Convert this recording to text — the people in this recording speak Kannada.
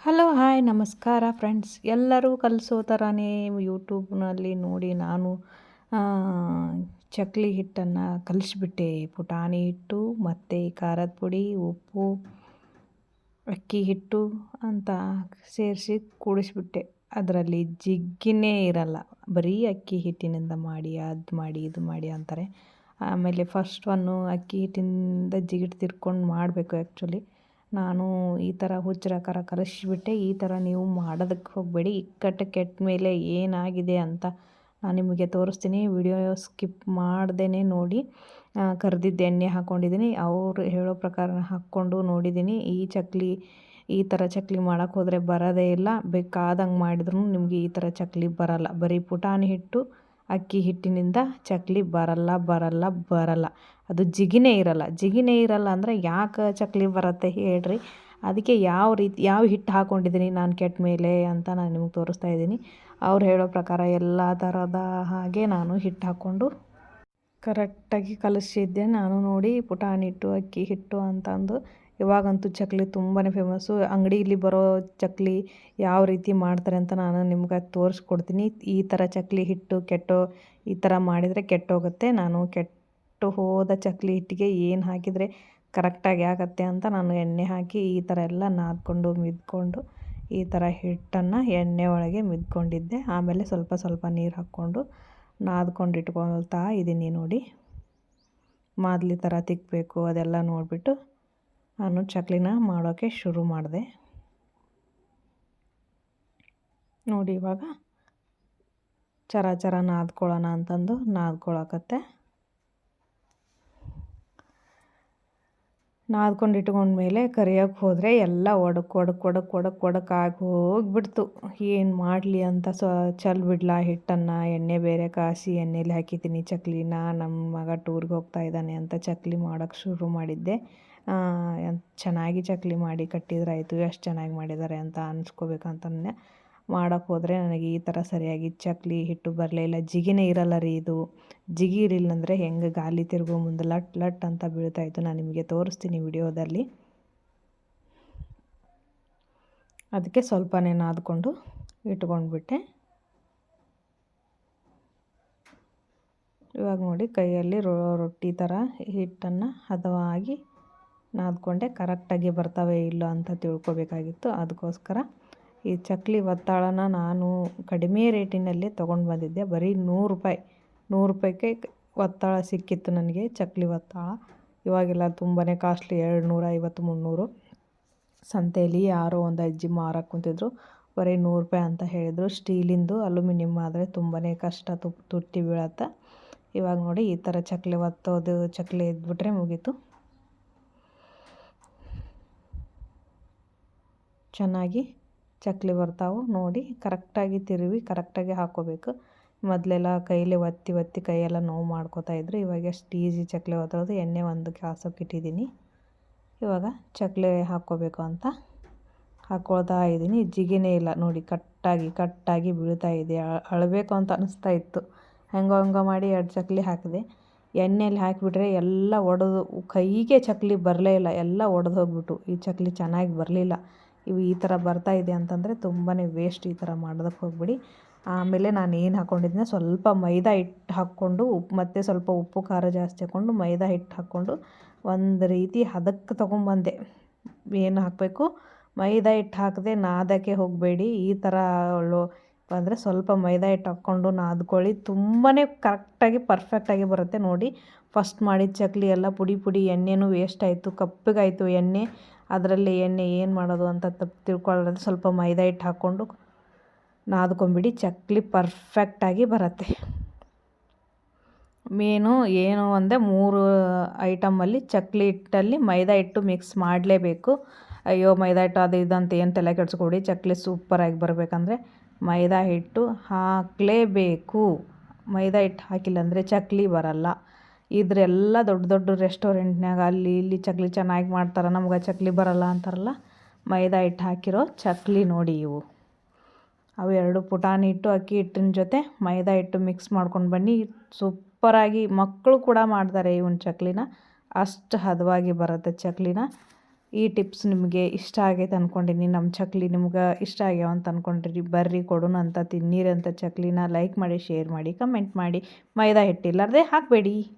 ಹಲೋ ಹಾಯ್ ನಮಸ್ಕಾರ ಫ್ರೆಂಡ್ಸ್. ಎಲ್ಲರೂ ಕಲಿಸೋ ಥರನೇ ಯೂಟ್ಯೂಬ್ನಲ್ಲಿ ನೋಡಿ ನಾನು ಆ, ಚಕ್ಲಿ ಹಿಟ್ಟನ್ನು ಕಲಿಸ್ಬಿಟ್ಟೆ. ಪುಟಾಣಿ ಹಿಟ್ಟು ಮತ್ತು ಖಾರದ ಪುಡಿ, ಉಪ್ಪು, ಅಕ್ಕಿ ಹಿಟ್ಟು ಅಂತ ಸೇರಿಸಿ ಕೂಡಿಸ್ಬಿಟ್ಟೆ. ಅದರಲ್ಲಿ ಜಿಗ್ಗಿನೇ ಇರಲ್ಲ, ಬರೀ ಅಕ್ಕಿ ಹಿಟ್ಟಿನಿಂದ ಮಾಡಿ ಅದು ಮಾಡಿ ಇದು ಮಾಡಿ ಅಂತಾರೆ. ಆಮೇಲೆ ಫಸ್ಟ್ ಅಕ್ಕಿ ಹಿಟ್ಟಿನಿಂದ ಜಿಗಿಟ್ ತಿರ್ಕೊಂಡು ಮಾಡಬೇಕು. ಆ್ಯಕ್ಚುಲಿ ನಾನು ಈ ಥರ ಹುಚ್ಚರಕಾರ ಕಲಿಸ್ಬಿಟ್ಟೆ. ಈ ಥರ ನೀವು ಮಾಡೋದಕ್ಕೆ ಹೋಗಬೇಡಿ. ಇಕ್ಕಟ್ಟು ಕೆಟ್ಟ ಮೇಲೆ ಏನಾಗಿದೆ ಅಂತ ನಾನು ನಿಮಗೆ ತೋರಿಸ್ತೀನಿ. ವಿಡಿಯೋ ಸ್ಕಿಪ್ ಮಾಡ್ದೇ ನೋಡಿ. ಕರೆದಿದ್ದು ಎಣ್ಣೆ ಹಾಕ್ಕೊಂಡಿದ್ದೀನಿ, ಅವರು ಹೇಳೋ ಪ್ರಕಾರ ಹಾಕ್ಕೊಂಡು ನೋಡಿದ್ದೀನಿ. ಈ ಥರ ಚಕ್ಲಿ ಮಾಡೋಕ್ಕೆ ಹೋದರೆ ಬರೋದೇ ಇಲ್ಲ. ಬೇಕಾದಂಗೆ ಮಾಡಿದ್ರೂ ನಿಮಗೆ ಈ ಥರ ಚಕ್ಲಿ ಬರಲ್ಲ. ಬರೀ ಪುಟಾಣಿ ಹಿಟ್ಟು ಅಕ್ಕಿ ಹಿಟ್ಟಿನಿಂದ ಚಕ್ಲಿ ಬರಲ್ಲ. ಅದು ಜಿಗಿನೇ ಇರಲ್ಲ ಅಂದರೆ ಯಾಕೆ ಚಕ್ಲಿ ಬರುತ್ತೆ ಹೇಳ್ರಿ. ಅದಕ್ಕೆ ಯಾವ ಹಿಟ್ಟು ಹಾಕ್ಕೊಂಡಿದ್ದೀನಿ ನಾನು ಕೆಟ್ಟ ಮೇಲೆ ಅಂತ ನಾನು ನಿಮಗೆ ತೋರಿಸ್ತಾ ಇದ್ದೀನಿ. ಅವ್ರು ಹೇಳೋ ಪ್ರಕಾರ ಎಲ್ಲ ಥರದ ಹಾಗೆ ನಾನು ಹಿಟ್ಟು ಹಾಕ್ಕೊಂಡು ಕರೆಕ್ಟಾಗಿ ಕಲಿಸಿದ್ದೆ. ನಾನು ನೋಡಿ ಪುಟಾಣಿ ಹಿಟ್ಟು ಅಕ್ಕಿ ಹಿಟ್ಟು ಅಂತಂದು ಇವಾಗಂತೂ ಚಕ್ಲಿ ತುಂಬಾ ಫೇಮಸ್ಸು. ಅಂಗಡಿಯಲ್ಲಿ ಬರೋ ಚಕ್ಲಿ ಯಾವ ರೀತಿ ಮಾಡ್ತಾರೆ ಅಂತ ನಾನು ನಿಮ್ಗೆ ತೋರಿಸ್ಕೊಡ್ತೀನಿ. ಈ ಥರ ಚಕ್ಲಿ ಹಿಟ್ಟು ಈ ಥರ ಮಾಡಿದರೆ ಕೆಟ್ಟೋಗುತ್ತೆ. ನಾನು ಕೆಟ್ಟು ಹೋದ ಚಕ್ಲಿ ಹಿಟ್ಟಿಗೆ ಏನು ಹಾಕಿದರೆ ಕರೆಕ್ಟಾಗಿ ಆಗುತ್ತೆ ಅಂತ ನಾನು ಎಣ್ಣೆ ಹಾಕಿ ಈ ಥರ ಎಲ್ಲ ಮಿದ್ಕೊಂಡು ಈ ಥರ ಹಿಟ್ಟನ್ನು ಎಣ್ಣೆ ಒಳಗೆ ಮಿದ್ಕೊಂಡಿದ್ದೆ. ಆಮೇಲೆ ಸ್ವಲ್ಪ ನೀರು ಹಾಕ್ಕೊಂಡು ನಾದ್ಕೊಂಡು ಇಟ್ಕೊಳ್ತಾ ಇದ್ದೀನಿ. ನೋಡಿ, ಮಾದಲಿ ಥರ ತಿಕ್ಕಬೇಕು ಅದೆಲ್ಲ ನೋಡಿಬಿಟ್ಟು ನಾನು ಚಕ್ಲಿನ ಮಾಡೋಕ್ಕೆ ಶುರು ಮಾಡಿದೆ. ನೋಡಿ, ಇವಾಗ ಚರ ನಾದ್ಕೊಳ್ಳೋಣ ಅಂತಂದು ನಾದ್ಕೊಳಕತ್ತೆ. ನಾದ್ಕೊಂಡು ಇಟ್ಕೊಂಡ್ಮೇಲೆ ಕರಿಯೋಕ್ಕೆ ಹೋದರೆ ಎಲ್ಲ ಒಡಕಾಗಿ ಹೋಗಿಬಿಡ್ತು. ಏನು ಮಾಡಲಿ ಅಂತ ಬಿಡ್ಲಾ ಹಿಟ್ಟನ್ನು. ಎಣ್ಣೆ ಬೇರೆ ಕಾಸಿ ಎಣ್ಣೆಲಿ ಹಾಕಿದ್ದೀನಿ ಚಕ್ಲಿನ. ನಮ್ಮ ಮಗ ಟೂರ್ಗೆ ಹೋಗ್ತಾ ಇದ್ದಾನೆ ಅಂತ ಚಕ್ಲಿ ಮಾಡೋಕ್ಕೆ ಶುರು ಮಾಡಿದ್ದೆ. ಚೆನ್ನಾಗಿ ಚಕ್ಲಿ ಮಾಡಿ ಕಟ್ಟಿದ್ರಾಯಿತು. ಎಷ್ಟು ಚೆನ್ನಾಗಿ ಮಾಡಿದ್ದಾರೆ ಅಂತ ಅನ್ಸ್ಕೋಬೇಕಂತಂದೆ. ಮಾಡೋಕ್ಕೆ ಹೋದರೆ ನನಗೆ ಈ ಥರ ಸರಿಯಾಗಿ ಚಕ್ಲಿ ಹಿಟ್ಟು ಬರಲಿಲ್ಲ. ಜಿಗಿನೇ ಇರಲ್ಲ ರೀ ಇದು. ಜಿಗಿ ಇರಲಿಲ್ಲ ಅಂದರೆ ಹೆಂಗೆ ಗಾಲಿ ತಿರುಗೋ ಮುಂದೆ ಲಟ್ ಅಂತ ಬೀಳ್ತಾಯಿತ್ತು. ನಾನು ನಿಮಗೆ ತೋರಿಸ್ತೀನಿ ವಿಡಿಯೋದಲ್ಲಿ. ಅದಕ್ಕೆ ಸ್ವಲ್ಪನೇ ನಾದ್ಕೊಂಡು ಇಟ್ಕೊಂಡ್ಬಿಟ್ಟೆ. ಇವಾಗ ನೋಡಿ, ಕೈಯಲ್ಲಿ ರೊಟ್ಟಿ ಥರ ಹಿಟ್ಟನ್ನು ಹದವಾಗಿ ನಾದ್ಕೊಂಡೆ. ಕರೆಕ್ಟಾಗಿ ಬರ್ತವೆ ಇಲ್ಲೋ ಅಂತ ತಿಳ್ಕೊಬೇಕಾಗಿತ್ತು. ಅದಕ್ಕೋಸ್ಕರ ಈ ಚಕ್ಲಿ ಒತ್ತಾಳನ ನಾನು ಕಡಿಮೆ ರೇಟಿನಲ್ಲಿ ತೊಗೊಂಡು ಬಂದಿದ್ದೆ. ಬರೀ 100 ರೂಪಾಯಿಗೆ ಒತ್ತಾಳ ಸಿಕ್ಕಿತ್ತು ನನಗೆ, ಚಕ್ಲಿ ಒತ್ತಾಳ. ಇವಾಗೆಲ್ಲ ತುಂಬಾ ಕಾಸ್ಟ್ಲಿ, 250, 300. ಸಂತೆಯಲ್ಲಿ ಯಾರೋ ಒಂದು ಅಜ್ಜಿ ಮಾರಕ್ಕೆ ಕುಂತಿದ್ರು. ಬರೀ 100 ರೂಪಾಯಿ ಅಂತ ಹೇಳಿದರು. ಸ್ಟೀಲಿಂದು, ಅಲ್ಯೂಮಿನಿಯಮ್ ಆದರೆ ತುಂಬಾ ಕಷ್ಟ, ತುಟ್ಟಿ ಬೀಳತ್ತೆ. ಇವಾಗ ನೋಡಿ, ಈ ಥರ ಚಕ್ಲಿ ಒತ್ತೋದು ಚಕ್ಲಿ ಇದ್ಬಿಟ್ರೆ ಮುಗೀತು. ಚೆನ್ನಾಗಿ ಚಕ್ಲಿ ಬರ್ತಾವೆ ನೋಡಿ. ಕರೆಕ್ಟಾಗಿ ತಿರುವಿ ಕರೆಕ್ಟಾಗಿ ಹಾಕ್ಕೋಬೇಕು. ಮೊದಲೆಲ್ಲ ಕೈಲಿ ಒತ್ತಿ ಕೈಯೆಲ್ಲ ನೋವು ಮಾಡ್ಕೋತಾಯಿದ್ರು. ಇವಾಗ ಎಷ್ಟು ಈಸಿ ಚಕ್ಲಿ ಒತ್ತೋದು. ಎಣ್ಣೆ ಒಂದು ಕಾಸೋಕೆ ಇಟ್ಟಿದ್ದೀನಿ. ಇವಾಗ ಚಕ್ಲಿ ಹಾಕ್ಕೋಬೇಕು ಅಂತ ಹಾಕ್ಕೊಳ್ತಾ ಇದ್ದೀನಿ. ಜಿಗಿನೇ ಇಲ್ಲ ನೋಡಿ, ಕಟ್ಟಾಗಿ ಬೀಳ್ತಾ ಇದೆ. ಅಳಬೇಕು ಅಂತ ಅನಿಸ್ತಾ ಇತ್ತು. ಹೆಂಗೋ ಮಾಡಿ 2 ಚಕ್ಲಿ ಹಾಕಿದೆ. ಎಣ್ಣೆಯಲ್ಲಿ ಹಾಕಿಬಿಟ್ರೆ ಎಲ್ಲ ಒಡೆದು ಕೈಗೆ ಚಕ್ಲಿ ಬರಲೇ ಇಲ್ಲ. ಎಲ್ಲ ಒಡೆದು ಹೋಗ್ಬಿಟ್ಟು ಈ ಚಕ್ಲಿ ಚೆನ್ನಾಗಿ ಬರಲಿಲ್ಲ. ಈ ಥರ ಬರ್ತಾಯಿದೆ ಅಂತಂದರೆ ತುಂಬಾ ವೇಸ್ಟ್. ಈ ಥರ ಮಾಡೋದಕ್ಕೆ ಹೋಗ್ಬಿಡಿ. ಆಮೇಲೆ ನಾನು ಏನು ಹಾಕ್ಕೊಂಡಿದ್ದೀನಿ, ಸ್ವಲ್ಪ ಮೈದಾ ಹಿಟ್ಟು ಹಾಕ್ಕೊಂಡು ಮತ್ತು ಸ್ವಲ್ಪ ಉಪ್ಪು ಖಾರ ಜಾಸ್ತಿ ಹಾಕ್ಕೊಂಡು ಮೈದಾ ಹಿಟ್ಟು ಹಾಕ್ಕೊಂಡು ಒಂದು ರೀತಿ ಹದಕ್ಕೆ ತೊಗೊಂಬಂದೆ. ಏನು ಹಾಕಬೇಕು, ಮೈದಾ ಹಿಟ್ಟು ಹಾಕದೆ ನಾದಕ್ಕೆ ಹೋಗಬೇಡಿ. ಈ ಥರ ಅಂದರೆ ಸ್ವಲ್ಪ ಮೈದಾ ಹಿಟ್ಟು ಹಾಕ್ಕೊಂಡು ನಾದ್ಕೊಳ್ಳಿ. ತುಂಬಾ ಕರೆಕ್ಟಾಗಿ ಪರ್ಫೆಕ್ಟಾಗಿ ಬರುತ್ತೆ ನೋಡಿ. ಫಸ್ಟ್ ಮಾಡಿದ ಚಕ್ಲಿ ಎಲ್ಲ ಪುಡಿ ಎಣ್ಣೆನೂ ವೇಸ್ಟ್ ಆಯಿತು, ಕಪ್ಪಗಾಯಿತು ಎಣ್ಣೆ. ಅದರಲ್ಲಿ ಎಣ್ಣೆ ಏನು ಮಾಡೋದು ಅಂತ ತಿಳ್ಕೊಳ್ಳೋದು. ಸ್ವಲ್ಪ ಮೈದಾ ಹಿಟ್ಟು ಹಾಕ್ಕೊಂಡು ನಾದ್ಕೊಂಬಿಡಿ, ಚಕ್ಲಿ ಪರ್ಫೆಕ್ಟಾಗಿ ಬರುತ್ತೆ. ಏನು ಅಂದರೆ 3 ಐಟಮಲ್ಲಿ ಚಕ್ಲಿ ಹಿಟ್ಟಲ್ಲಿ ಮೈದಾ ಹಿಟ್ಟು ಮಿಕ್ಸ್ ಮಾಡಲೇಬೇಕು. ಅಯ್ಯೋ, ಮೈದಾ ಹಿಟ್ಟು ಅದು ಇದಂತ ಏನು ತಲೆ ಕೆಡಿಸ್ಕೊಬೇಡಿ. ಚಕ್ಲಿ ಸೂಪರಾಗಿ ಬರಬೇಕಂದ್ರೆ ಮೈದಾ ಹಿಟ್ಟು ಹಾಕಲೇಬೇಕು. ಮೈದಾ ಹಿಟ್ಟು ಹಾಕಿಲ್ಲ ಅಂದರೆ ಚಕ್ಲಿ ಬರಲ್ಲ. ಇದ್ರೆಲ್ಲ ದೊಡ್ಡ ರೆಸ್ಟೋರೆಂಟ್ನಾಗ ಅಲ್ಲಿ ಇಲ್ಲಿ ಚಕ್ಲಿ ಚೆನ್ನಾಗಿ ಮಾಡ್ತಾರೆ, ನಮ್ಗೆ ಚಕ್ಲಿ ಬರಲ್ಲ ಅಂತಾರಲ್ಲ. ಮೈದಾ ಹಿಟ್ಟು ಹಾಕಿರೋ ಚಕ್ಲಿ ನೋಡಿ ಇವು. ಅವು 2 ಪುಟಾಣಿ ಹಿಟ್ಟು ಅಕ್ಕಿ ಹಿಟ್ಟಿನ ಜೊತೆ ಮೈದಾ ಹಿಟ್ಟು ಮಿಕ್ಸ್ ಮಾಡ್ಕೊಂಡು ಬನ್ನಿ. ಸೂಪರಾಗಿ ಮಕ್ಕಳು ಕೂಡ ಮಾಡ್ತಾರೆ ಇವನ್ ಚಕ್ಲಿನ. ಅಷ್ಟು ಹದವಾಗಿ ಬರುತ್ತೆ ಚಕ್ಲಿನ. ಈ ಟಿಪ್ಸ್ ನಿಮಗೆ ಇಷ್ಟ ಆಗೈತೆ ಅಂದ್ಕೊಂಡಿನಿ. ನಮ್ಮ ಚಕ್ಲಿ ನಿಮ್ಗೆ ಇಷ್ಟ ಆಗ್ಯಾವ ಅಂತ ಅಂದ್ಕೊಂಡ್ರಿ. ಬರ್ರಿ ಕೊಡೋಣ ಅಂತ ತಿನ್ನೀರಂಥ ಚಕ್ಲಿನ ಲೈಕ್ ಮಾಡಿ, ಶೇರ್ ಮಾಡಿ, ಕಮೆಂಟ್ ಮಾಡಿ. ಮೈದಾ ಹಿಟ್ಟಿಲ್ಲಾರ್ದೆ ಹಾಕಬೇಡಿ.